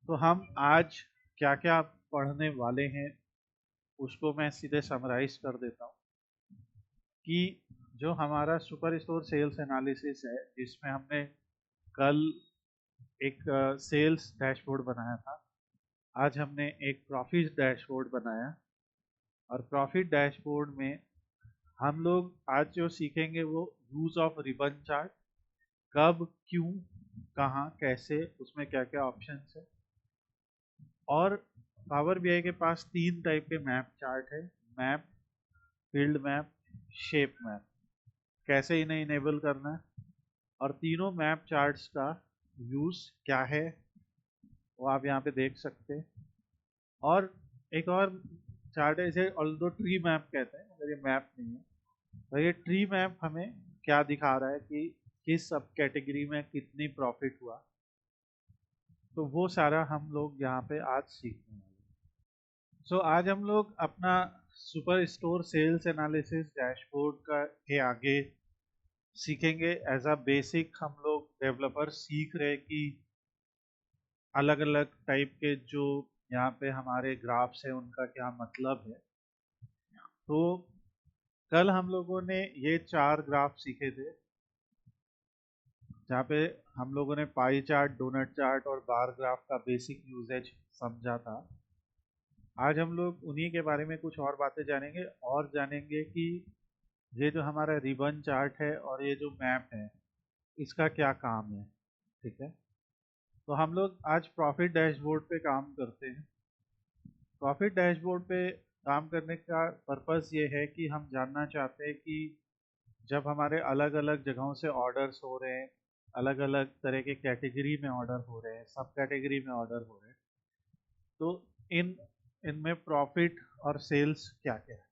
तो हम आज क्या क्या पढ़ने वाले हैं उसको मैं सीधे समराइज कर देता हूँ कि जो हमारा सुपर स्टोर सेल्स एनालिसिस है, जिसमें हमने कल एक सेल्स डैशबोर्ड बनाया था, आज हमने एक प्रॉफिट डैशबोर्ड बनाया। और प्रॉफिट डैशबोर्ड में हम लोग आज जो सीखेंगे वो यूज ऑफ रिबन चार्ट, कब, क्यों, कहाँ, कैसे, उसमें क्या क्या ऑप्शंस है। और पावर बीआई के पास तीन टाइप के मैप चार्ट है: map, field map, shape map. कैसे इन्हें इनेबल करना है और तीनों मैप चार्ट्स का यूज क्या है वो आप यहाँ पे देख सकते हैं। और एक और चार्ट है, इसे ऑल्दो ट्री मैप कहते हैं मगर ये मैप नहीं है। तो ये ट्री मैप हमें क्या दिखा रहा है कि किस सब कैटेगरी में कितनी प्रॉफिट हुआ, तो वो सारा हम लोग यहाँ पे आज सीखने वाले हैं। सो आज हम लोग अपना super store sales analysis dashboard का के आगे सीखेंगे। एज अ बेसिक हम लोग डेवलपर सीख रहे कि अलग अलग टाइप के जो यहाँ पे हमारे ग्राफ्स हैं उनका क्या मतलब है। तो कल हम लोगों ने ये चार ग्राफ सीखे थे, जहाँ पे हम लोगों ने पाई चार्ट, डोनट चार्ट और बार ग्राफ का बेसिक यूजेज समझा था। आज हम लोग उन्हीं के बारे में कुछ और बातें जानेंगे और जानेंगे कि ये जो हमारा रिबन चार्ट है और ये जो मैप है इसका क्या काम है। ठीक है, तो हम लोग आज प्रॉफिट डैशबोर्ड पे काम करते हैं। प्रॉफिट डैशबोर्ड पे काम करने का पर्पस ये है कि हम जानना चाहते हैं कि जब हमारे अलग अलग जगहों से ऑर्डर्स हो रहे हैं, अलग अलग तरह के कैटेगरी में ऑर्डर हो रहे हैं, सब कैटेगरी में ऑर्डर हो रहे हैं, तो इन इनमें प्रॉफिट और सेल्स क्या क्या है।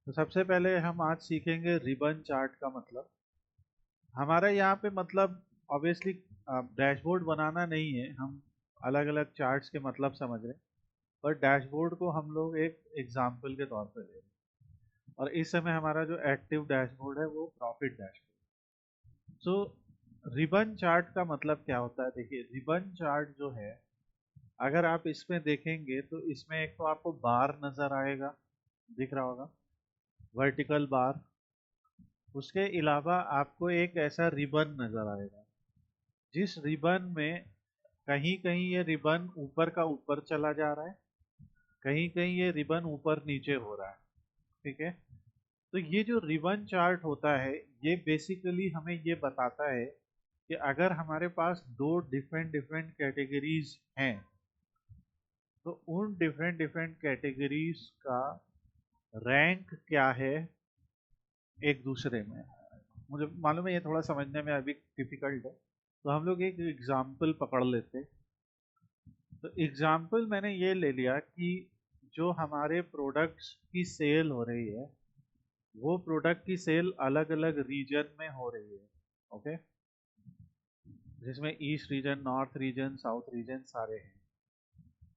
तो सबसे पहले हम आज सीखेंगे रिबन चार्ट का मतलब। हमारा यहाँ पे मतलब ऑब्वियसली डैशबोर्ड बनाना नहीं है, हम अलग अलग चार्ट्स के मतलब समझ रहे हैं, पर डैशबोर्ड को हम लोग एक एग्जाम्पल के तौर पर ले रहे हैं। और इस समय हमारा जो एक्टिव डैशबोर्ड है वो प्रॉफिट डैशबोर्ड। सो रिबन चार्ट का मतलब क्या होता है? देखिए, रिबन चार्ट जो है, अगर आप इसमें देखेंगे तो इसमें एक तो आपको बार नजर आएगा, दिख रहा होगा, वर्टिकल बार। उसके अलावा आपको एक ऐसा रिबन नजर आएगा जिस रिबन में कहीं कहीं ये रिबन ऊपर का ऊपर चला जा रहा है, कहीं कहीं ये रिबन ऊपर नीचे हो रहा है। ठीक है, तो ये जो रिबन चार्ट होता है ये बेसिकली हमें ये बताता है कि अगर हमारे पास दो डिफरेंट डिफरेंट कैटेगरीज हैं तो उन डिफरेंट डिफरेंट कैटेगरीज का रैंक क्या है एक दूसरे में। मुझे मालूम है ये थोड़ा समझने में अभी डिफिकल्ट है, तो हम लोग एक एग्जाम्पल पकड़ लेते। तो एग्जाम्पल मैंने ये ले लिया कि जो हमारे प्रोडक्ट्स की सेल हो रही है वो प्रोडक्ट की सेल अलग अलग रीजन में हो रही है। ओके, जिसमें east region, north region, south region सारे हैं।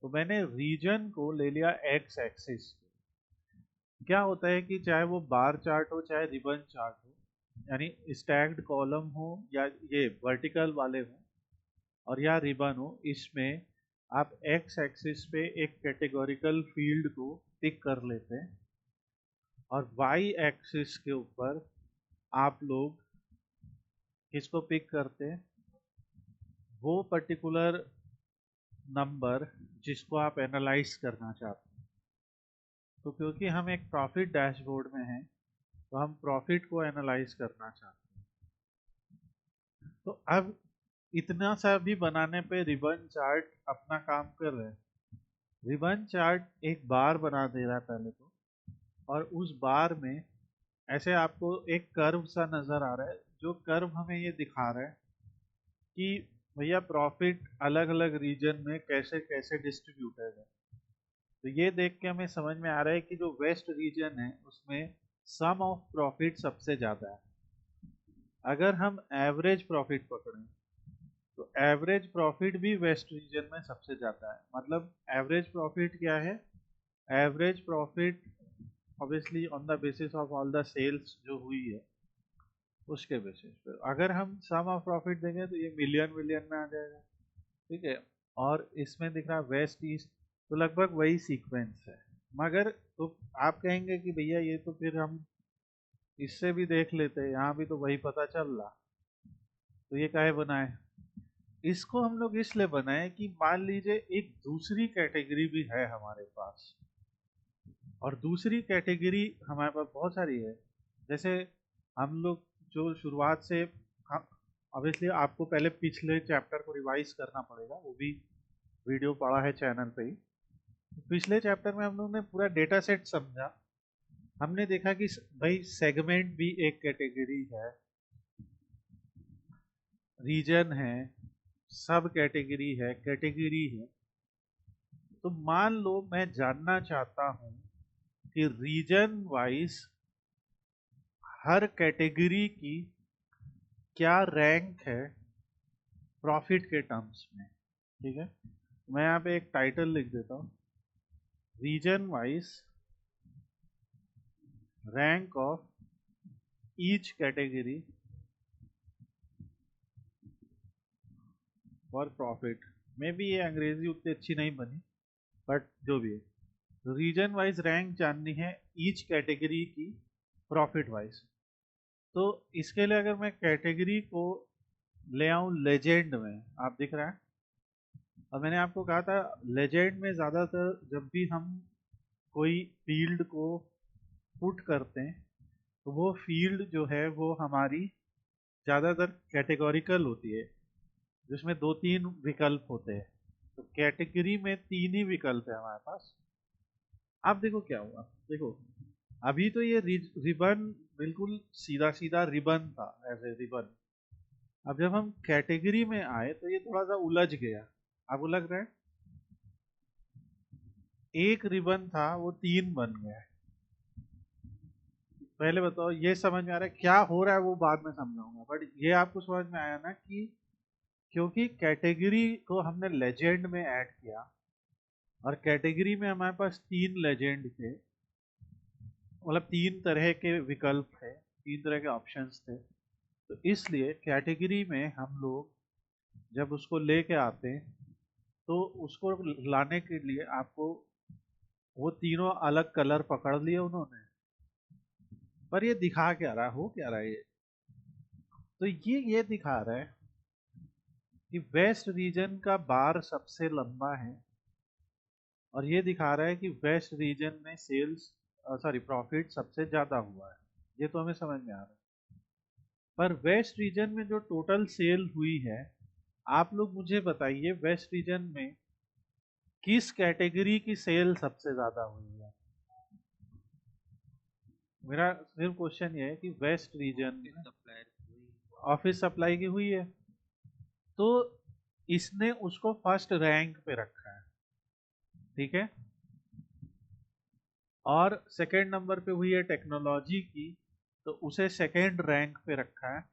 तो मैंने रीजन को ले लिया एक्स एक्सिस। क्या होता है कि चाहे वो बार चार्ट हो चाहे रिबन चार्ट हो, यानी स्टैक्ड कॉलम हो या ये वर्टिकल वाले हो और या रिबन हो, इसमें आप एक्स एक्सिस पे एक कैटेगोरिकल फील्ड को टिक कर लेते हैं और वाई एक्सिस के ऊपर आप लोग किसको पिक करते हैं? वो पर्टिकुलर नंबर जिसको आप एनालाइज करना चाहते हैं। तो क्योंकि हम एक प्रॉफिट डैशबोर्ड में हैं तो हम प्रॉफिट को एनालाइज करना चाहते हैं। तो अब इतना सा भी बनाने पे रिबन चार्ट अपना काम कर रहे हैं। रिबन चार्ट एक बार बना दे रहा है पहले तो, और उस बार में ऐसे आपको एक कर्व सा नजर आ रहा है, जो कर्व हमें ये दिखा रहा है कि भैया प्रॉफिट अलग अलग रीजन में कैसे कैसे डिस्ट्रीब्यूटेड है। तो ये देख के हमें समझ में आ रहा है कि जो वेस्ट रीजन है उसमें सम ऑफ प्रॉफिट सबसे ज़्यादा है। अगर हम एवरेज प्रॉफिट पकड़ें तो एवरेज प्रॉफिट भी वेस्ट रीजन में सबसे ज़्यादा है। मतलब एवरेज प्रॉफिट क्या है? Average profit obviously on the basis of all the sales जो हुई है उसके बेसिस पे। अगर हम सम ऑफ प्रॉफिट देंगे तो ये मिलियन मिलियन में आ जाएगा। ठीक है, और इसमें दिख रहा है वेस्ट ईस्ट, तो लगभग वही सीक्वेंस है। मगर तो आप कहेंगे कि भैया ये तो फिर हम इससे भी देख लेते हैं, यहाँ भी तो वही पता चल रहा, तो ये काहे बनाए? इसको हम लोग इसलिए बनाए कि मान लीजिए एक दूसरी कैटेगरी भी है हमारे पास, और दूसरी कैटेगरी हमारे पास बहुत सारी है। जैसे हम लोग जो शुरुआत से, ऑब्वियसली आपको पहले पिछले चैप्टर को रिवाइज करना पड़ेगा, वो भी वीडियो पड़ा है चैनल पे ही। पिछले चैप्टर में हम लोग ने पूरा डेटा सेट समझा। हमने देखा कि भाई सेगमेंट भी एक कैटेगरी है, रीजन है, सब कैटेगरी है, कैटेगरी है। तो मान लो मैं जानना चाहता हूं कि रीजन वाइज हर कैटेगरी की क्या रैंक है प्रॉफिट के टर्म्स में। ठीक है, मैं यहाँ पे एक टाइटल लिख देता हूँ, region wise rank of each category for profit. May be ये अंग्रेजी उतनी अच्छी नहीं बनी, बट जो भी है, रीजन वाइज रैंक जाननी है ईच कैटेगरी की प्रॉफिट वाइज। तो इसके लिए अगर मैं कैटेगरी को ले आऊं लेजेंड में, आप दिख रहा है, और मैंने आपको कहा था लेजेंड में ज़्यादातर जब भी हम कोई फील्ड को पुट करते हैं तो वो फील्ड जो है वो हमारी ज़्यादातर कैटेगोरिकल होती है, जिसमें 2-3 विकल्प होते हैं। तो कैटेगरी में 3 ही विकल्प है हमारे पास। अब देखो क्या हुआ, देखो अभी तो ये रिबन बिल्कुल सीधा सीधा रिबन था, ऐसे रिबन। अब जब हम कैटेगरी में आए तो ये थोड़ा सा उलझ गया। आपको लग रहा है एक रिबन था वो 3 बन गया। पहले बताओ ये समझ में आ रहा है क्या हो रहा है, वो बाद में समझाऊंगा, बट ये आपको समझ में आया ना कि क्योंकि कैटेगरी को हमने लेजेंड में ऐड किया, और कैटेगरी में हमारे पास 3 लेजेंड थे, मतलब 3 तरह के विकल्प थे, 3 तरह के ऑप्शंस थे। तो इसलिए कैटेगरी में हम लोग जब उसको लेके आते हैं तो उसको लाने के लिए आपको वो तीनों अलग कलर पकड़ लिए उन्होंने, पर ये दिखा क्या रहा है, हो क्या रहा है ये? तो ये दिखा रहा है कि वेस्ट रीजन का बार सबसे लंबा है, और ये दिखा रहा है कि वेस्ट रीजन में सेल्स, सॉरी प्रॉफिट सबसे ज्यादा हुआ है। ये तो हमें समझ में आ रहा है। पर वेस्ट रीजन में जो टोटल सेल हुई है, आप लोग मुझे बताइए वेस्ट रीजन में किस कैटेगरी की सेल सबसे ज्यादा हुई है? मेरा सिर्फ क्वेश्चन ये है कि वेस्ट रीजन में ऑफिस सप्लाई की हुई है, तो इसने उसको फर्स्ट रैंक पे रखा है। ठीक है, और सेकंड नंबर पे हुई है टेक्नोलॉजी की, तो उसे सेकंड रैंक पे रखा है।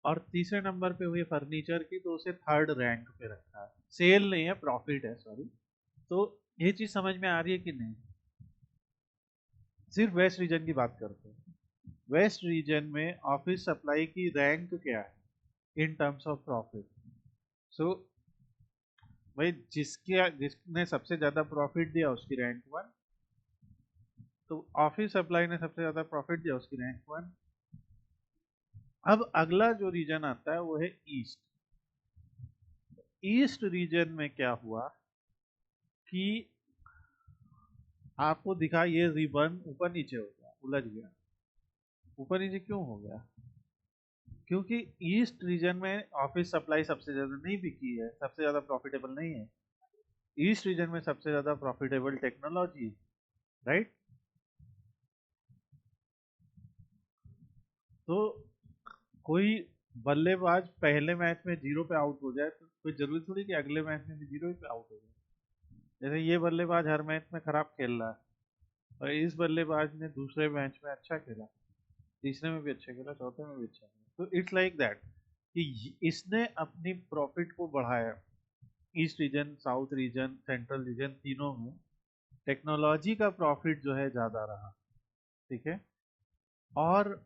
और तीसरे नंबर पे हुई है फर्नीचर की, तो उसे थर्ड रैंक पे रखा है। सेल नहीं है, प्रॉफिट है, सॉरी। तो ये चीज समझ में आ रही है कि नहीं? सिर्फ वेस्ट रीजन की बात करते हैं। वेस्ट रीजन में ऑफिस सप्लाई की रैंक क्या है इन टर्म्स ऑफ प्रॉफिट? सो भाई जिसने सबसे ज्यादा प्रॉफिट दिया उसकी रैंक 1, तो ऑफिस सप्लाई ने सबसे ज्यादा प्रॉफिट दिया, उसकी रैंक 1। अब अगला जो रीजन आता है वो है ईस्ट। ईस्ट रीजन में क्या हुआ कि आपको दिखा ये रिबन ऊपर नीचे हो गया, उलझ गया। ऊपर नीचे क्यों हो गया? क्योंकि ईस्ट रीजन में ऑफिस सप्लाई सबसे ज्यादा नहीं बिकी है, सबसे ज्यादा प्रॉफिटेबल नहीं है। ईस्ट रीजन में सबसे ज्यादा प्रॉफिटेबल टेक्नोलॉजी, राइट? तो कोई बल्लेबाज पहले मैच में 0 पे आउट हो जाए तो कोई जरूरी थोड़ी कि अगले मैच में भी 0 पे आउट हो जाए। जैसे ये बल्लेबाज हर मैच में खराब खेल रहा है, और इस बल्लेबाज ने दूसरे मैच में अच्छा खेला, तीसरे में भी अच्छा खेला, चौथे में भी अच्छा खेला। तो इट्स लाइक दैट कि इसने अपनी प्रॉफिट को बढ़ाया। East region, south region, central region, तीनों में टेक्नोलॉजी का प्रॉफिट जो है ज्यादा रहा। ठीक है, और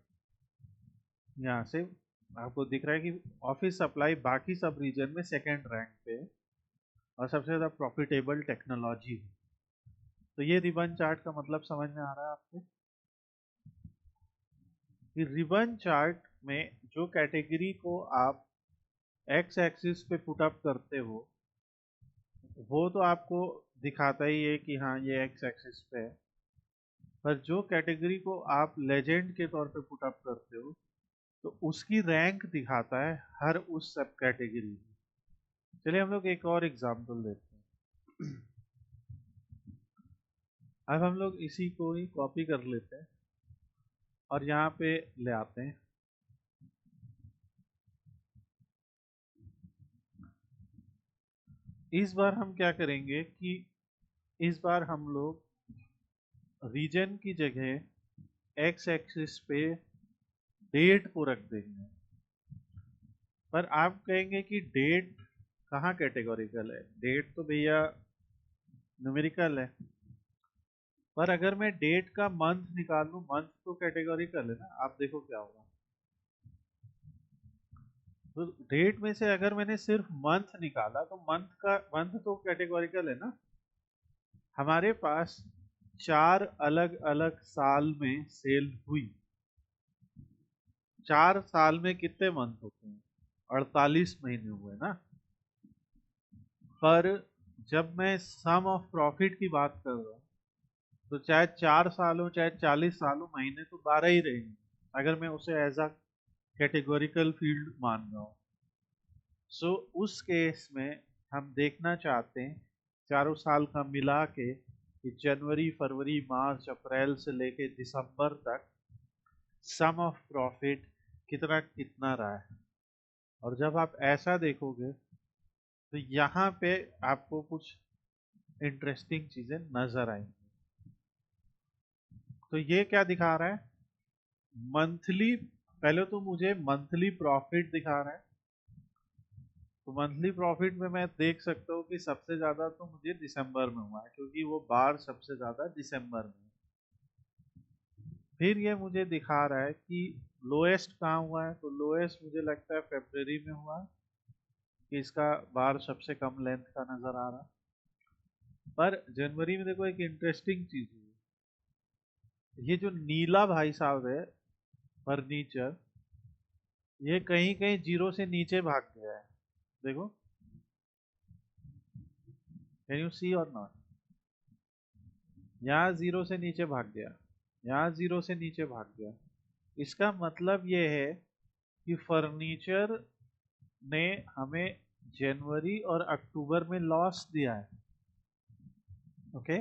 यहाँ से आपको दिख रहा है कि ऑफिस सप्लाई बाकी सब रीजन में सेकेंड रैंक पे, और सबसे ज़्यादा प्रॉफिटेबल टेक्नोलॉजी है। तो ये रिबन चार्ट का मतलब समझ में आ रहा है आपको कि रिबन चार्ट में जो कैटेगरी को आप एक्स एक्सिस पे पुट अप करते हो वो तो आपको दिखाता ही है कि हाँ ये एक्स एक्सिस पे है, पर जो कैटेगरी को आप लेजेंड के तौर पे पुट अप करते हो तो उसकी रैंक दिखाता है हर उस सब कैटेगरी में। चलिए हम लोग एक और एग्जांपल देखते हैं। अब हम लोग इसी को ही कॉपी कर लेते हैं और यहाँ पे ले आते हैं। इस बार हम क्या करेंगे कि इस बार हम लोग रीजन की जगह एक्स एक्सिस पे डेट को रख देंगे। पर आप कहेंगे कि डेट कहाँ कैटेगोरिकल है, डेट तो भैया न्यूमेरिकल है। पर अगर मैं डेट का मंथ निकाल लूं, मंथ तो कैटेगोरिकल है ना, आप देखो क्या होगा। तो डेट में से अगर मैंने सिर्फ मंथ निकाला तो मंथ तो कैटेगोरिकल है ना। हमारे पास 4 अलग अलग साल में सेल हुई। 4 साल में कितने मंथ होते हैं, 48 महीने हुए ना। पर जब मैं सम ऑफ प्रॉफिट की बात कर रहा हूँ तो चाहे 4 साल हो चाहे 40 साल हो, महीने तो 12 ही रहेंगे अगर मैं उसे एज अ कैटेगोरिकल फील्ड मान रहा हूँ। सो उस केस में हम देखना चाहते हैं चारों साल का मिला के कि जनवरी फरवरी मार्च अप्रैल से लेके दिसंबर तक सम ऑफ प्रॉफिट कितना कितना रहा है। और जब आप ऐसा देखोगे तो यहाँ पे आपको कुछ इंटरेस्टिंग चीजें नजर आएंगी। तो ये क्या दिखा रहा है, मंथली, पहले तो मुझे मंथली प्रॉफिट दिखा रहा है। तो मंथली प्रॉफिट में मैं देख सकता हूँ कि सबसे ज्यादा तो मुझे दिसंबर में हुआ है क्योंकि वो बार सबसे ज्यादा दिसंबर में है। फिर ये मुझे दिखा रहा है कि लोएस्ट कहाँ हुआ है, तो लोएस्ट मुझे लगता है फरवरी में हुआ है कि इसका बार सबसे कम लेंथ का नजर आ रहा है। पर जनवरी में देखो एक इंटरेस्टिंग चीज हुई, ये जो नीला भाई साहब है फर्नीचर, ये कहीं कहीं जीरो से नीचे भाग गया है। देखो, कैन यू सी और नॉट, यहाँ जीरो से नीचे भाग गया, यहाँ जीरो से नीचे भाग गया। इसका मतलब ये है कि फर्नीचर ने हमें जनवरी और अक्टूबर में लॉस दिया है, ओके,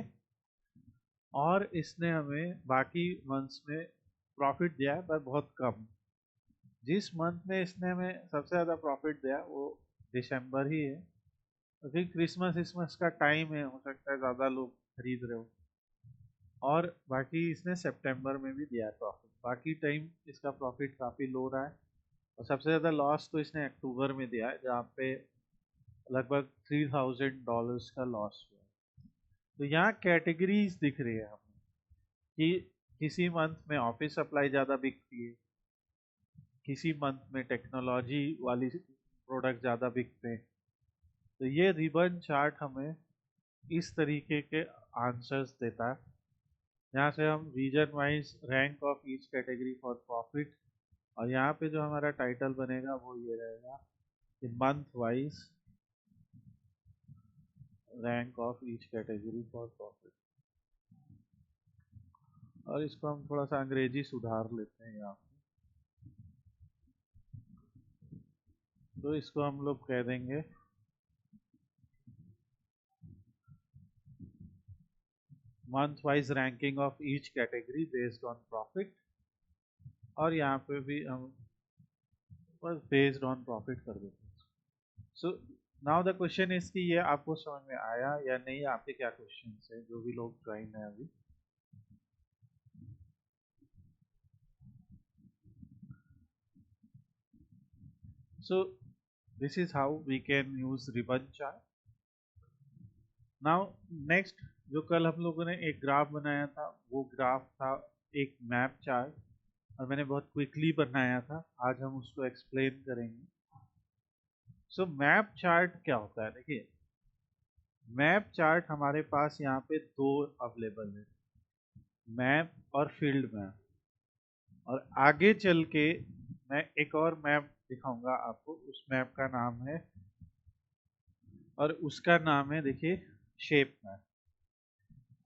और इसने हमें बाकी मंथ्स में प्रॉफिट दिया है पर बहुत कम। जिस मंथ में इसने हमें सबसे ज़्यादा प्रॉफिट दिया वो दिसंबर ही है क्योंकि क्रिसमस का टाइम है, हो सकता है ज़्यादा लोग खरीद रहे हो। और बाकी इसने सितंबर में भी दिया है प्रॉफिट, बाकी टाइम इसका प्रॉफिट काफ़ी लो रहा है। और सबसे ज़्यादा लॉस तो इसने अक्टूबर में दिया है जहाँ पे लगभग $3000 का लॉस हुआ है। तो यहाँ कैटेगरीज दिख रही है हमें कि किसी मंथ में ऑफिस सप्लाई ज़्यादा बिकती है, किसी मंथ में टेक्नोलॉजी वाली प्रोडक्ट ज़्यादा बिकते हैं। तो ये रिबन चार्ट हमें इस तरीके के आंसर्स देता है। यहाँ से हम region wise rank of each category for profit, और यहाँ पे जो हमारा टाइटल बनेगा वो ये रहेगा कि month wise rank of each category for profit. और इसको हम थोड़ा सा अंग्रेजी सुधार लेते हैं यहाँ पे। तो इसको हम लोग कह देंगे month wise ranking of each category based on profit, और यहाँ पे भी हम बस बेस्ड ऑन प्रॉफिट कर देते हैं। So now the question is कि ये आपको समझ में आया या नहीं, आपके क्या क्वेश्चन है जो भी लोग ज्वाइन है अभी। So this is how we can use ribbon chart. Now next, जो कल हम लोगों ने एक ग्राफ बनाया था वो ग्राफ था एक मैप चार्ट, और मैंने बहुत क्विकली बनाया था, आज हम उसको एक्सप्लेन करेंगे। सो मैप चार्ट क्या होता है, देखिए मैप चार्ट हमारे पास यहाँ पे दो अवेलेबल है, मैप और फील्ड मैप। और आगे चल के मैं एक और मैप दिखाऊंगा आपको, उस मैप का नाम है, और उसका नाम है देखिए shape map.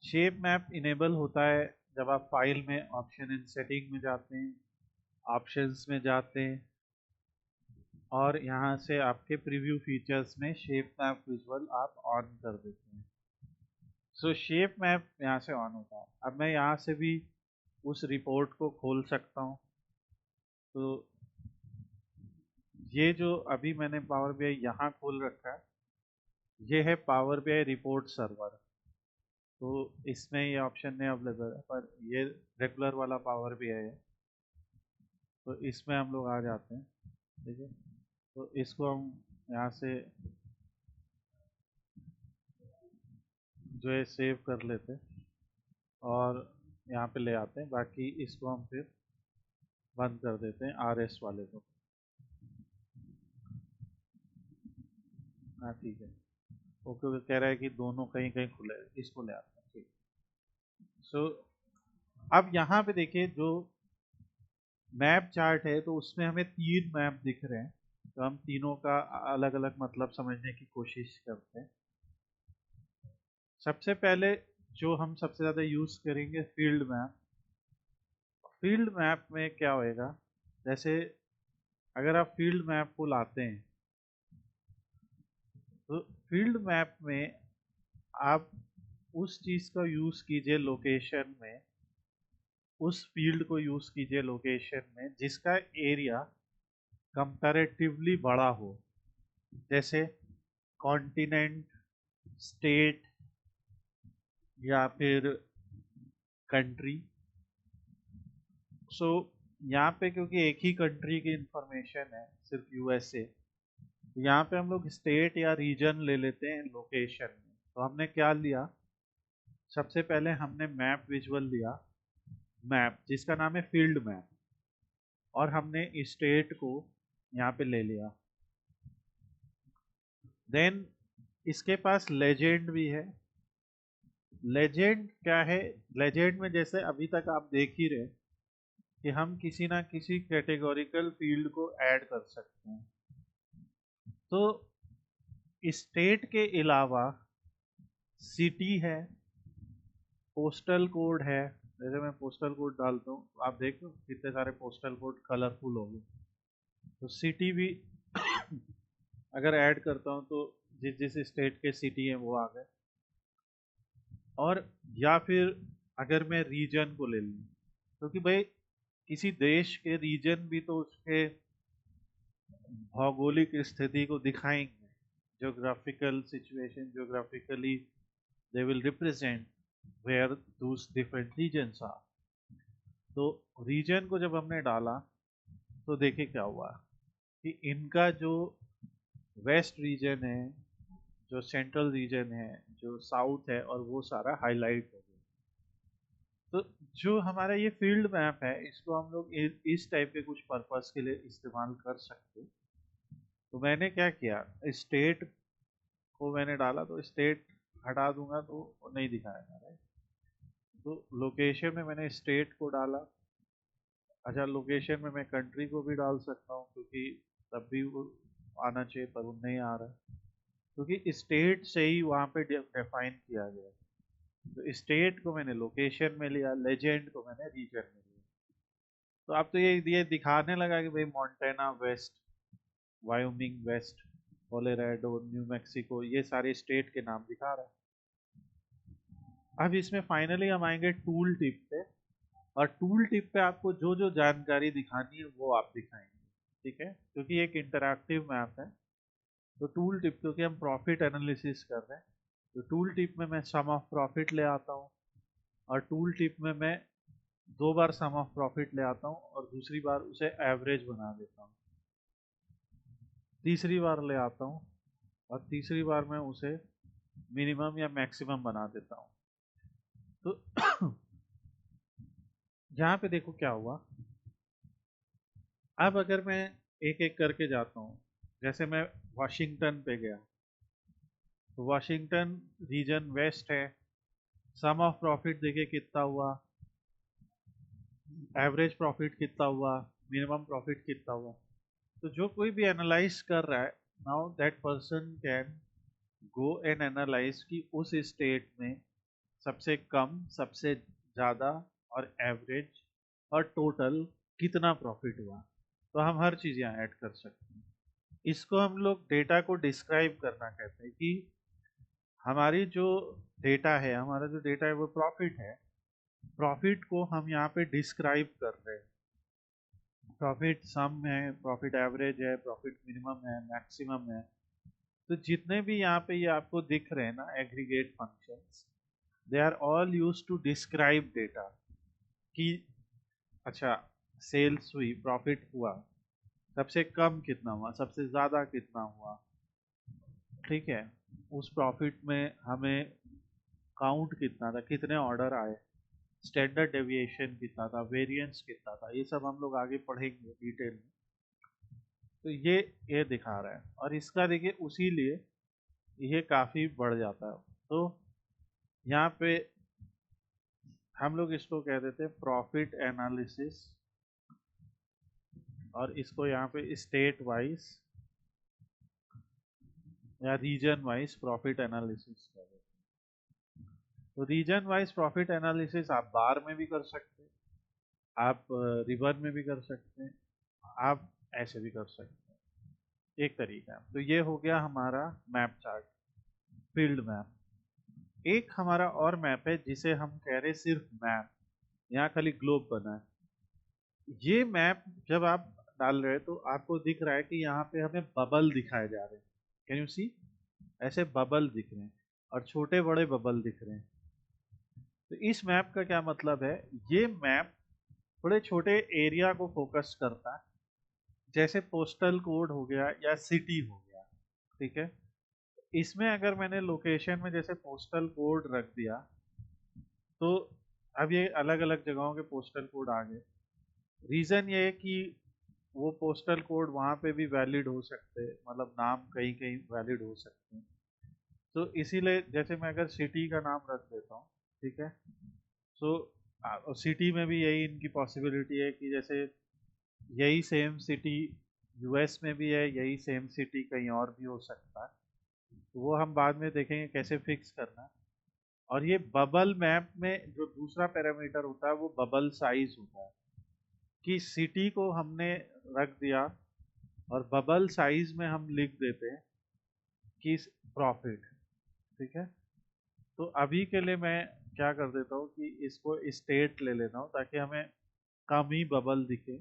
Shape map enable होता है जब आप फाइल में ऑप्शन इन सेटिंग में जाते हैं, ऑप्शंस में जाते हैं, और यहाँ से आपके प्रीव्यू फीचर्स में शेप मैप विजुअल आप ऑन कर देते हैं। सो शेप मैप यहाँ से ऑन होता है। अब मैं यहाँ से भी उस रिपोर्ट को खोल सकता हूँ। तो ये जो अभी मैंने पावर बीआई यहाँ खोल रखा है, ये है पावर बीआई रिपोर्ट सर्वर। तो इसमें ये ऑप्शन नहीं अवेलेबल है, पर ये रेगुलर वाला पावर बीआई है। तो इसमें हम लोग आ जाते हैं, ठीक है। तो इसको हम यहाँ से जो है सेव कर लेते हैं और यहाँ पे ले आते हैं। बाकी इसको हम फिर बंद कर देते हैं, आरएस वाले को। हाँ ठीक है, वो क्योंकि कह रहा है कि दोनों कहीं कहीं खुले, इसको ले आते हैं, ठीक। सो अब यहाँ पे देखिए जो मैप चार्ट है, तो उसमें हमें तीन मैप दिख रहे हैं। तो हम तीनों का अलग अलग मतलब समझने की कोशिश करते हैं। सबसे पहले जो हम सबसे ज़्यादा यूज़ करेंगे, फील्ड मैप। फील्ड मैप में क्या होएगा, जैसे अगर आप फील्ड मैप को लाते हैं, तो फील्ड मैप में आप उस चीज़ का यूज़ कीजिए लोकेशन में, उस फील्ड को यूज़ कीजिए लोकेशन में जिसका एरिया कंपैरेटिवली बड़ा हो, जैसे कॉन्टिनेंट, स्टेट, या फिर कंट्री। सो यहाँ पे क्योंकि एक ही कंट्री की इंफॉर्मेशन है, सिर्फ यूएसए, यहाँ पे हम लोग स्टेट या रीजन ले लेते हैं लोकेशन में। तो हमने क्या लिया, सबसे पहले हमने मैप विजुअल लिया, मैप जिसका नाम है फील्ड मैप, और हमने स्टेट को यहाँ पे ले लिया। देन इसके पास लेजेंड भी है। लेजेंड क्या है, लेजेंड में जैसे अभी तक आप देख ही रहे कि हम किसी ना किसी कैटेगोरिकल फील्ड को ऐड कर सकते हैं। तो स्टेट के अलावा सिटी है, पोस्टल कोड है। जैसे मैं पोस्टल कोड डालता हूँ, तो आप देखो कितने सारे पोस्टल कोड कलरफुल हो गए। तो सिटी भी अगर ऐड करता हूँ तो जिस जिस स्टेट के सिटी हैं वो आ गए। और या फिर अगर मैं रीजन को ले लूँ, क्योंकि भाई किसी देश के रीजन भी तो उसके भौगोलिक स्थिति को दिखाएंगे, geographical situation, geographically they will represent where those different regions are. तो रीजन को जब हमने डाला, तो देखिए क्या हुआ कि इनका जो वेस्ट रीजन है, जो सेंट्रल रीजन है, जो साउथ है, और वो सारा हाईलाइट हो गया। तो जो हमारा ये फील्ड मैप है, इसको हम लोग इस टाइप के कुछ पर्पस के लिए इस्तेमाल कर सकते हैं। तो मैंने क्या किया, स्टेट को मैंने डाला, तो स्टेट हटा दूंगा तो वो नहीं दिखाएगा, राइट। तो लोकेशन में मैंने स्टेट को डाला। अच्छा, लोकेशन में मैं कंट्री को भी डाल सकता हूँ, क्योंकि तब भी वो आना चाहिए, पर वो नहीं आ रहा है, क्योंकि स्टेट से ही वहाँ पे डिफाइन किया गया है। तो स्टेट को मैंने लोकेशन में लिया, लेजेंड को मैंने रीजन में लिया। तो अब तो ये दिखाने लगा कि भाई Montana west, Wyoming west, Colorado, New Mexico, ये सारे स्टेट के नाम दिखा रहा है। अब इसमें फाइनली हम आएंगे टूल टिप पे, और टूल टिप पे आपको जो जो जानकारी दिखानी है वो आप दिखाएंगे, ठीक है, क्योंकि एक इंटरैक्टिव मैप है। तो टूल टिप, क्योंकि हम प्रॉफिट एनालिसिस कर रहे हैं, तो टूल टिप में मैं सम ऑफ प्रॉफिट ले आता हूँ, और टूल टिप में मैं दो बार सम ऑफ प्रॉफिट ले आता हूँ, और दूसरी बार उसे एवरेज बना देता हूँ, तीसरी बार ले आता हूँ, और तीसरी बार मैं उसे मिनिमम या मैक्सिमम बना देता हूँ। तो यहाँ पे देखो क्या हुआ। अब अगर मैं एक एक करके जाता हूँ, जैसे मैं वाशिंगटन पे गया, तो वाशिंगटन रीजन वेस्ट है, सम ऑफ प्रॉफिट देखिए कितना हुआ, एवरेज प्रॉफिट कितना हुआ, मिनिमम प्रॉफिट कितना हुआ। तो जो कोई भी एनालाइज कर रहा है, now that person can go and analyse कि उस स्टेट में सबसे कम, सबसे ज़्यादा और एवरेज और टोटल कितना प्रॉफिट हुआ। तो हम हर चीज़ यहाँ ऐड कर सकते हैं। इसको हम लोग डेटा को डिस्क्राइब करना कहते हैं कि हमारी जो डेटा है, हमारा जो डेटा है वो प्रॉफिट है, प्रॉफिट को हम यहाँ पे डिस्क्राइब कर रहे हैं। प्रॉफिट सम है, प्रॉफिट एवरेज है, प्रॉफिट मिनिमम है, मैक्सिमम है। तो जितने भी यहाँ पे ये आपको दिख रहे हैं ना aggregate functions, they are all use to describe data कि अच्छा सेल्स हुई, प्रॉफिट हुआ, सबसे कम कितना हुआ, सबसे ज़्यादा कितना हुआ, ठीक है, उस प्रॉफिट में हमें काउंट कितना था, कितने ऑर्डर आए, स्टैंडर्ड डेविएशन कितना था, वेरिएंस कितना था, ये सब हम लोग आगे पढ़ेंगे डिटेल में। तो ये दिखा रहा है, और इसका देखिए उसी लिए ये काफ़ी बढ़ जाता है। तो यहाँ पे हम लोग इसको कह देते हैं प्रॉफिट एनालिसिस, और इसको यहाँ पे स्टेट वाइज या रीजन वाइज प्रॉफिट एनालिसिस कह देते हैं। तो रीजन वाइज प्रॉफिट एनालिसिस आप बार में भी कर सकते हैं, आप रिवर में भी कर सकते हैं, आप ऐसे भी कर सकते हैं, एक तरीका है। तो ये हो गया हमारा मैप चार्ट, फील्ड मैप। एक हमारा और मैप है जिसे हम कह रहे सिर्फ मैप, यहाँ खाली ग्लोब बना है। ये मैप जब आप डाल रहे हैं तो आपको दिख रहा है कि यहाँ पे हमें बबल दिखाए जा रहे हैं, कैन यू सी, ऐसे बबल दिख रहे हैं और छोटे बड़े बबल दिख रहे हैं। तो इस मैप का क्या मतलब है, ये मैप थोड़े छोटे एरिया को फोकस करता है, जैसे पोस्टल कोड हो गया या सिटी हो गया, ठीक है। इसमें अगर मैंने लोकेशन में जैसे पोस्टल कोड रख दिया, तो अब ये अलग अलग जगहों के पोस्टल कोड आ गए। रीज़न ये है कि वो पोस्टल कोड वहाँ पे भी वैलिड हो सकते हैं, मतलब नाम कहीं कहीं वैलिड हो सकते हैं। तो इसीलिए जैसे मैं अगर सिटी का नाम रख देता हूँ, ठीक है, सो सिटी में भी यही इनकी पॉसिबिलिटी है कि जैसे यही सेम सिटी यूएस में भी है, यही सेम सिटी कहीं और भी हो सकता है। तो वो हम बाद में देखेंगे कैसे फिक्स करना है। और ये बबल मैप में जो दूसरा पैरामीटर होता है वो बबल साइज होता है, कि सिटी को हमने रख दिया और बबल साइज में हम लिख देते हैं कि प्रॉफिट, ठीक है। तो अभी के लिए मैं क्या कर देता हूँ कि इसको स्टेट ले लेता हूँ ताकि हमें कम ही बबल दिखे,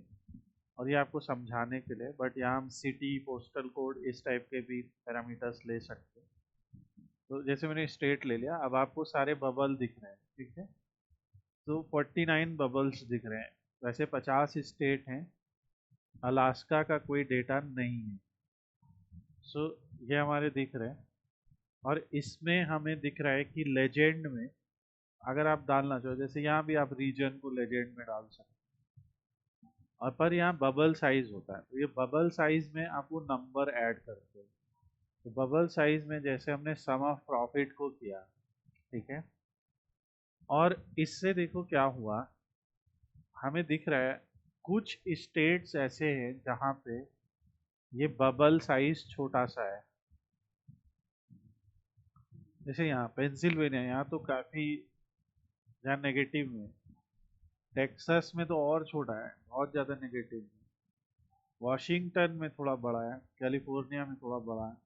और ये आपको समझाने के लिए। बट यहाँ हम सिटी, पोस्टल कोड, इस टाइप के भी पैरामीटर्स ले सकते हैं। तो जैसे मैंने स्टेट ले लिया, अब आपको सारे बबल दिख रहे हैं, ठीक है। तो 49 बबल्स दिख रहे हैं। वैसे 50 स्टेट हैं, अलास्का का कोई डेटा नहीं है। सो ये हमारे दिख रहे हैं, और इसमें हमें दिख रहा है कि लेजेंड में अगर आप डालना चाहो, जैसे यहाँ भी आप रीजन को लेजेंड में डाल सकते हैं, और पर यहाँ बबल साइज होता है। तो ये बबल साइज में आप वो नंबर ऐड करते हो। तो बबल साइज में जैसे हमने सम ऑफ प्रॉफिट को किया, ठीक है, और इससे देखो क्या हुआ, हमें दिख रहा है कुछ स्टेट्स ऐसे हैं जहाँ पे ये बबल साइज छोटा सा है। जैसे यहाँ पेंसिल्वेनिया, यहाँ तो काफ़ी, यहाँ नेगेटिव में, टेक्सास में तो और छोटा है, बहुत ज़्यादा नेगेटिव में, वाशिंगटन में थोड़ा बड़ा है, कैलिफोर्निया में थोड़ा बड़ा है,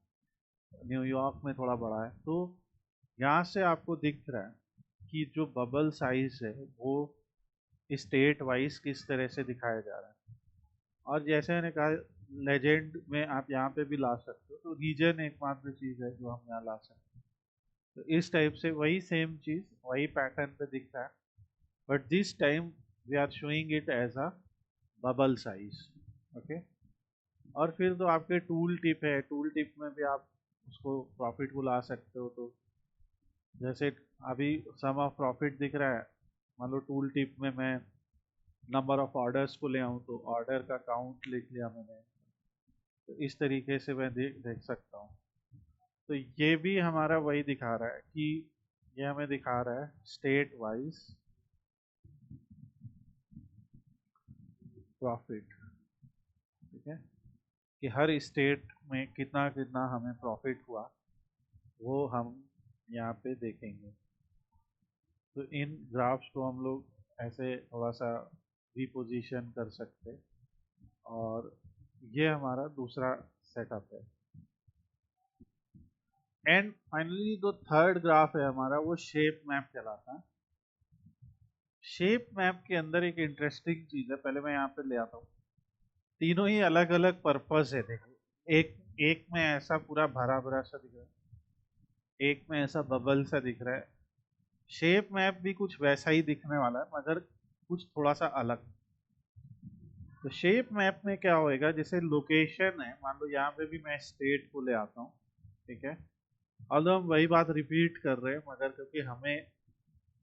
न्यूयॉर्क में थोड़ा बड़ा है। तो यहाँ से आपको दिख रहा है कि जो बबल साइज है वो स्टेट वाइज किस तरह से दिखाया जा रहा है। और जैसे मैंने कहा लेजेंड में आप यहाँ पे भी ला सकते हो, तो रीजन एकमात्र चीज़ है जो हम यहाँ ला सकते हैं। तो इस टाइप से वही सेम चीज़ वही पैटर्न पे दिख रहा है, but this time we are showing it as a bubble size, okay. और फिर तो आपके टूल टिप है, टूल टिप में भी आप उसको प्रॉफिट को ला सकते हो। तो जैसे अभी सम ऑफ प्रॉफिट दिख रहा है, मान लो टूल टिप में मैं नंबर ऑफ ऑर्डर्स को ले आऊँ तो ऑर्डर का काउंट लिख लिया मैंने। तो इस तरीके से मैं देख सकता हूँ। तो ये भी हमारा वही दिखा रहा है कि ये हमें दिखा रहा है स्टेट वाइज प्रॉफिट। ठीक है, कि हर स्टेट में कितना कितना हमें प्रॉफिट हुआ वो हम यहाँ पे देखेंगे। तो इन ग्राफ्स को हम लोग ऐसे थोड़ा सा रिपोजिशन कर सकते हैं। और ये हमारा दूसरा सेटअप है। एंड फाइनली जो थर्ड ग्राफ है हमारा वो शेप मैप कहलाता है। शेप मैप के अंदर एक इंटरेस्टिंग चीज है, पहले मैं यहाँ पे ले आता हूँ। तीनों ही अलग अलग पर्पस है। देखो, एक एक में ऐसा पूरा भरा भरा सा दिख रहा है, एक में ऐसा बबल सा दिख रहा है। शेप मैप भी कुछ वैसा ही दिखने वाला है मगर कुछ थोड़ा सा अलग। तो शेप मैप में क्या होएगा, जैसे लोकेशन है, मान लो यहाँ पे भी मैं स्टेट को ले आता हूँ। ठीक है, और हम वही बात रिपीट कर रहे हैं मगर क्योंकि हमें,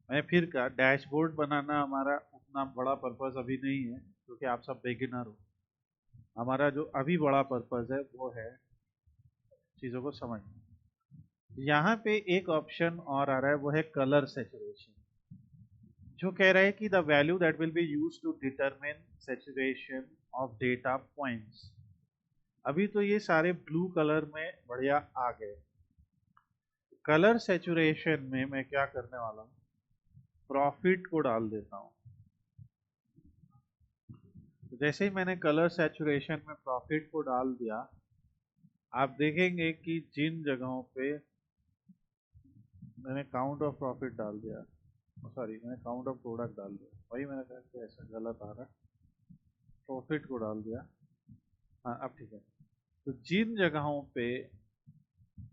मैं फिर का डैशबोर्ड बनाना हमारा उतना बड़ा पर्पस अभी नहीं है क्योंकि आप सब बिगिनर हो। हमारा जो अभी बड़ा पर्पस है वो है चीज़ों को समझना। यहाँ पे एक ऑप्शन और आ रहा है, वो है कलर सैचुरेशन, जो कह रहा है कि the value that will be used to determine saturation of data points. अभी तो ये सारे ब्लू कलर में बढ़िया आ गए। कलर सैचुरेशन में मैं क्या करने वाला हूँ, प्रॉफिट को डाल देता हूँ। तो जैसे ही मैंने कलर सैचुरेशन में प्रॉफिट को डाल दिया, आप देखेंगे कि जिन जगहों पे मैंने काउंट ऑफ प्रॉफिट डाल दिया, सॉरी मैंने काउंट ऑफ प्रोडक्ट डाल दिया, वही मैंने कहा कि ऐसा गलत आ रहा है, प्रॉफिट को डाल दिया। हाँ अब ठीक है। तो जिन जगहों पे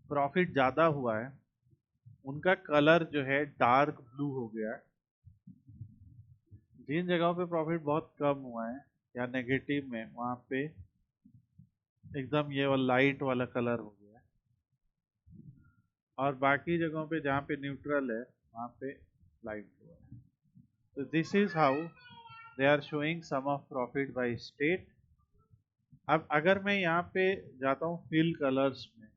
प्रॉफिट ज़्यादा हुआ है उनका कलर जो है डार्क ब्लू हो गया है। जिन जगहों पे प्रॉफिट बहुत कम हुआ है या नेगेटिव में, वहाँ पे एकदम ये वाला लाइट वाला कलर हो गया है। और बाकी जगहों पे जहाँ पे न्यूट्रल है वहाँ पे लाइट हुआ है। तो this is how they are showing sum of profit by state. अब अगर मैं यहाँ पे जाता हूँ फिल कलर्स में,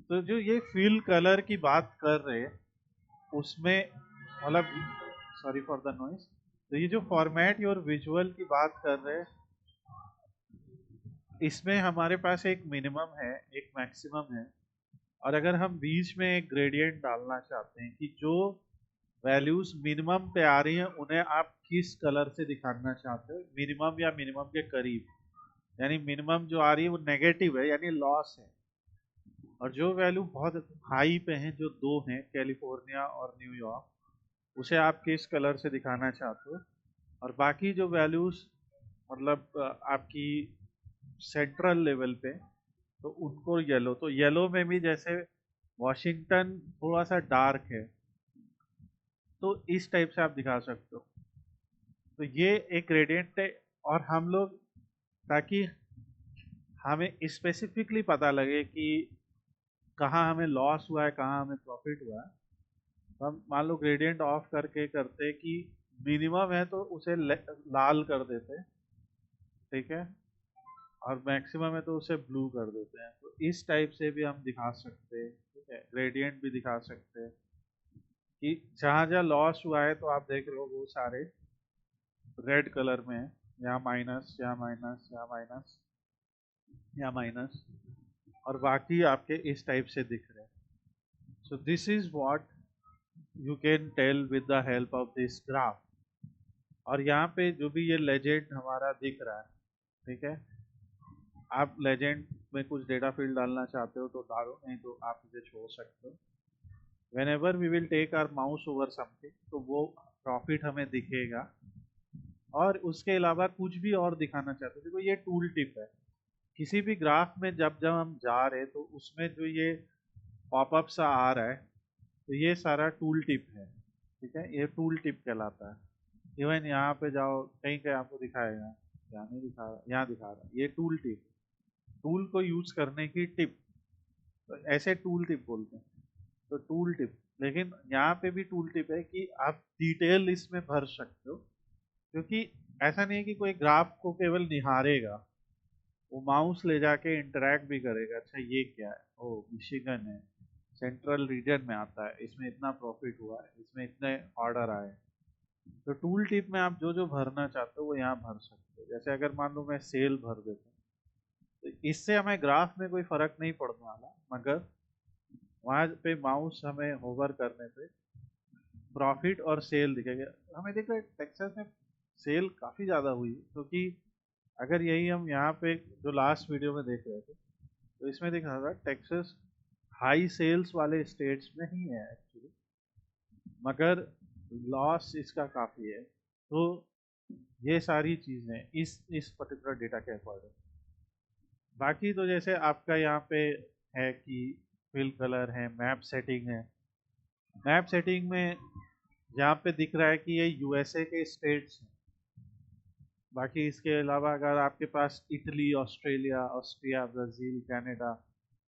तो जो ये फिल कलर की बात कर रहे हैं उसमें, मतलब सॉरी फॉर द नॉइस, तो ये जो फॉर्मेट योर विजुअल की बात कर रहे हैं इसमें हमारे पास एक मिनिमम है, एक मैक्सिमम है। और अगर हम बीच में एक ग्रेडियंट डालना चाहते हैं कि जो वैल्यूज मिनिमम पे आ रही हैं उन्हें आप किस कलर से दिखाना चाहते हो, मिनिमम या मिनिमम के करीब, यानी मिनिमम जो आ रही है वो नेगेटिव है यानी लॉस है। और जो वैल्यू बहुत हाई पे हैं, जो दो हैं कैलिफोर्निया और न्यूयॉर्क, उसे आप किस कलर से दिखाना चाहते हो। और बाकी जो वैल्यूज मतलब आपकी सेंट्रल लेवल पे, तो उनको येलो, तो येलो में भी जैसे वॉशिंगटन थोड़ा सा डार्क है तो इस टाइप से आप दिखा सकते हो। तो ये एक ग्रेडियंट है। और हम लोग, ताकि हमें स्पेसिफिकली पता लगे कि कहाँ हमें लॉस हुआ है कहाँ हमें प्रॉफिट हुआ है, तो हम मान लो ग्रेडियंट ऑफ करके करते कि मिनिमम है तो उसे लाल कर देते। ठीक है, और मैक्सिमम है तो उसे ब्लू कर देते हैं। तो इस टाइप से भी हम दिखा सकते हैं। ठीक है, ग्रेडियंट भी दिखा सकते हैं कि जहाँ जहाँ लॉस हुआ है तो आप देख रहे हो वो सारे रेड कलर में है, यहाँ माइनस, यहाँ माइनस, यहाँ माइनस, यहाँ माइनस, और बाकी आपके इस टाइप से दिख रहे हैं। So this is what you can tell with the help of this graph. और यहाँ पे जो भी ये लेजेंड हमारा दिख रहा है, ठीक है, आप लेजेंड में कुछ डेटा फील्ड डालना चाहते हो तो डालो, नहीं तो आप इसे छोड़ सकते हो। whenever we will take our mouse over something तो वो प्रॉफिट हमें दिखेगा। और उसके अलावा कुछ भी और दिखाना चाहते हो, देखो ये टूल टिप है। किसी भी ग्राफ में जब जब हम जा रहे हैं तो उसमें जो ये पॉपअप सा आ रहा है, तो ये सारा टूल टिप है। ठीक है, ये टूल टिप कहलाता है। इवन यहाँ पे जाओ कहीं कहीं आपको दिखाएगा, यहाँ नहीं दिखा रहा, यहाँ दिखा रहा है, ये टूल टिप, टूल को यूज करने की टिप, तो ऐसे टूल टिप बोलते हैं। तो टूल टिप, लेकिन यहाँ पे भी टूल टिप है कि आप डिटेल इसमें भर सकते हो, क्योंकि ऐसा नहीं है कि कोई ग्राफ को केवल निहारेगा। वो माउस ले जाके इंटरेक्ट भी करेगा, अच्छा ये क्या है, ओ मिशिगन है, सेंट्रल रीजन में आता है, इसमें इतना प्रॉफिट हुआ है, इसमें इतने ऑर्डर आए। तो टूल टिप में आप जो जो भरना चाहते हो वो यहाँ भर सकते हो। जैसे अगर मान लो मैं सेल भर देता हूँ, तो इससे हमें ग्राफ में कोई फर्क नहीं पड़ने वाला, मगर वहाँ पे माउस हमें होवर करने पे प्रॉफिट और सेल दिखेगा। हमें देखो टेक्सास में सेल काफ़ी ज़्यादा हुई, क्योंकि अगर यही हम यहाँ पे जो लास्ट वीडियो में देख रहे थे, तो इसमें दिख रहा था टेक्सास हाई सेल्स वाले स्टेट्स में ही है एक्चुअली, मगर लॉस इसका काफ़ी है। तो ये सारी चीज़ें इस पर्टिकुलर डेटा के अकॉर्डिंग। बाकी तो जैसे आपका यहाँ पे है कि फिल कलर है, मैप सेटिंग है। मैप सेटिंग में यहाँ पे दिख रहा है कि ये यूएसए के स्टेट्स हैं। बाकी इसके अलावा अगर आपके पास Italy, Australia, Austria, Brazil, Canada,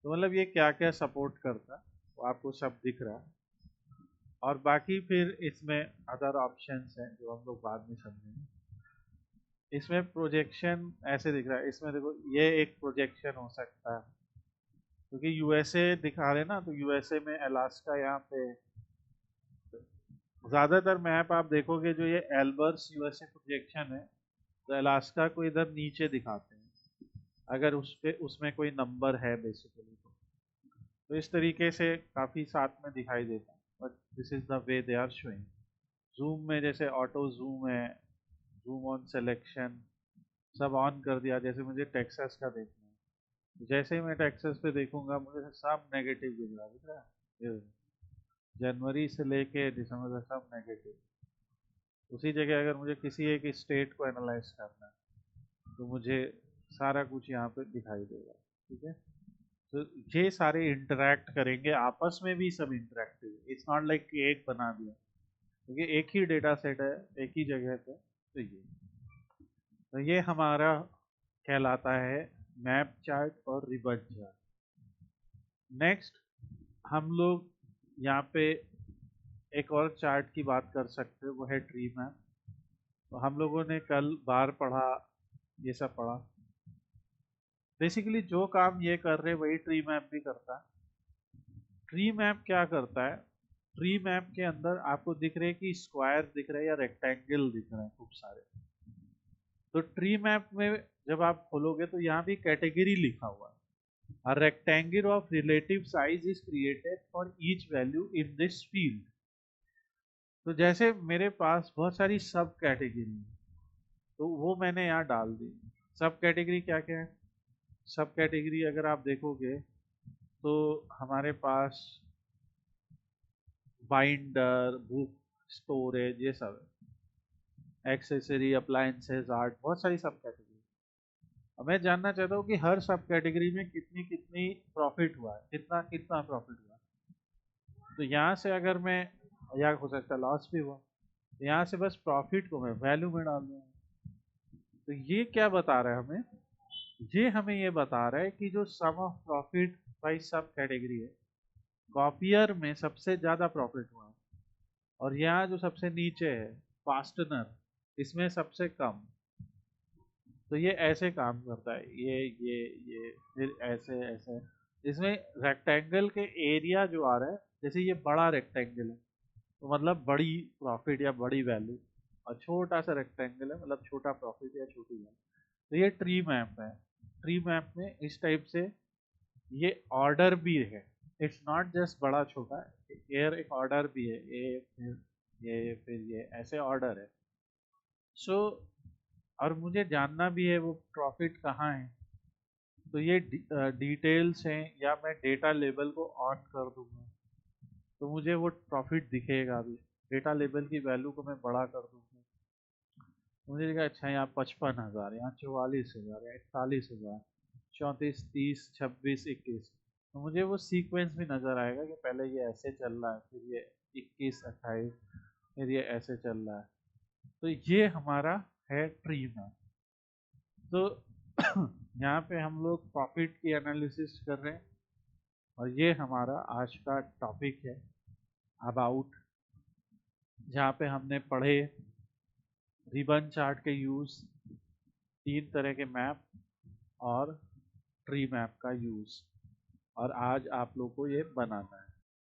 तो मतलब ये क्या क्या सपोर्ट करता है वो आपको सब दिख रहा है। और बाकी फिर इसमें अदर ऑप्शंस हैं जो हम लोग बाद में समझेंगे। इसमें प्रोजेक्शन ऐसे दिख रहा है, इसमें देखो ये एक प्रोजेक्शन हो सकता है, क्योंकि यूएसए दिखा रहे ना, तो यूएसए में अलास्का यहाँ पे ज़्यादातर मैप आप देखोगे जो ये एल्बर्स यूएसए प्रोजेक्शन है, तो अलास्का को इधर नीचे दिखाते हैं अगर उस पे उसमें कोई नंबर है बेसिकली। तो इस तरीके से काफ़ी साथ में दिखाई देता है, but this is the way they are showing. Zoom में जैसे ऑटो जूम है, जूम ऑन सिलेक्शन सब ऑन कर दिया। जैसे मुझे टेक्सास का देखना है, तो जैसे ही मैं टेक्सास पे देखूंगा मुझे सब नेगेटिव दिख रहा है, ये जनवरी से लेके दिसंबर तक सब नेगेटिव। उसी जगह अगर मुझे किसी एक स्टेट को एनालाइज करना है, तो मुझे सारा कुछ यहाँ पे दिखाई देगा। ठीक है, तो ये सारे इंटरेक्ट करेंगे आपस में भी, सब इंटरेक्टिव। इट्स नॉट लाइक एक बना दिया, क्योंकि एक ही डेटा सेट है एक ही जगह पे। तो ये हमारा कहलाता है मैप चार्ट और रिबन चार्ट। नेक्स्ट हम लोग यहाँ पे एक और चार्ट की बात कर सकते हैं, वो है ट्री मैप। तो हम लोगों ने कल बार पढ़ा, ये सब पढ़ा। बेसिकली जो काम ये कर रहे वही ट्री मैप भी करता है। ट्री मैप क्या करता है, ट्री मैप के अंदर आपको दिख रहे कि स्क्वायर दिख रहे हैं या रेक्टेंगल दिख रहे हैं खूब सारे। तो ट्री मैप में जब आप खोलोगे तो यहाँ भी कैटेगरी लिखा हुआ है, a rectangle of relative size is created for each value in this field। तो जैसे मेरे पास बहुत सारी सब कैटेगरी है, तो वो मैंने यहाँ डाल दी। सब कैटेगरी क्या क्या है, सब कैटेगरी अगर आप देखोगे तो हमारे पास बाइंडर, बुक, स्टोरेज, ये सब है, एक्सेसरी, अप्लायंसेज, आर्ट, बहुत सारी सब कैटेगरी। अब मैं जानना चाहता हूँ कि हर सब कैटेगरी में कितनी कितनी प्रॉफिट हुआ है, कितना कितना प्रॉफिट हुआ है। तो यहाँ से अगर मैं, या हो सकता है लॉस भी हुआ, तो यहाँ से बस प्रॉफिट को मैं वैल्यू में डाल दूँगा। तो ये क्या बता रहा है हमें, ये हमें ये बता रहा है कि जो सम ऑफ प्रॉफिट बाई सब कैटेगरी है, कॉपियर में सबसे ज़्यादा प्रॉफिट हुआ है, और यहाँ जो सबसे नीचे है फास्टनर, इसमें सबसे कम। तो ये ऐसे काम करता है, ये फिर ऐसे ऐसे। इसमें रेक्टेंगल के एरिया जो आ रहा है, जैसे ये बड़ा रेक्टेंगल है तो मतलब बड़ी प्रॉफिट या बड़ी वैल्यू, और छोटा सा रेक्टेंगल है मतलब छोटा प्रॉफिट या छोटी वैल्यू। तो ये ट्री मैप है। ट्री मैप में इस टाइप से ये ऑर्डर भी है, इट्स नॉट जस्ट बड़ा छोटा, एयर एक ऑर्डर भी है, ये फिर ये फिर ये ऐसे ऑर्डर है। सो और मुझे जानना भी है वो प्रॉफिट कहाँ है, तो ये डिटेल्स हैं, या मैं डेटा लेबल को ऑन कर दूंगा तो मुझे वो प्रॉफिट दिखेगा भी। डेटा लेबल की वैल्यू को मैं बड़ा कर दूंगा तो मुझे दिखेगा अच्छा यहाँ 55,000, यहाँ 44,000, या 41,000, 34, 30, 26, 21। तो मुझे वो सीक्वेंस भी नज़र आएगा कि पहले ये ऐसे चल रहा है, फिर ये 21, 28, फिर ये ऐसे चल रहा है। तो ये हमारा है ट्री मैप। तो यहाँ पे हम लोग प्रॉफिट की एनालिसिस कर रहे हैं, और ये हमारा आज का टॉपिक है अबाउट, जहाँ पे हमने पढ़े रिबन चार्ट के यूज़, 3 तरह के मैप, और ट्री मैप का यूज़। और आज आप लोग को ये बनाना है।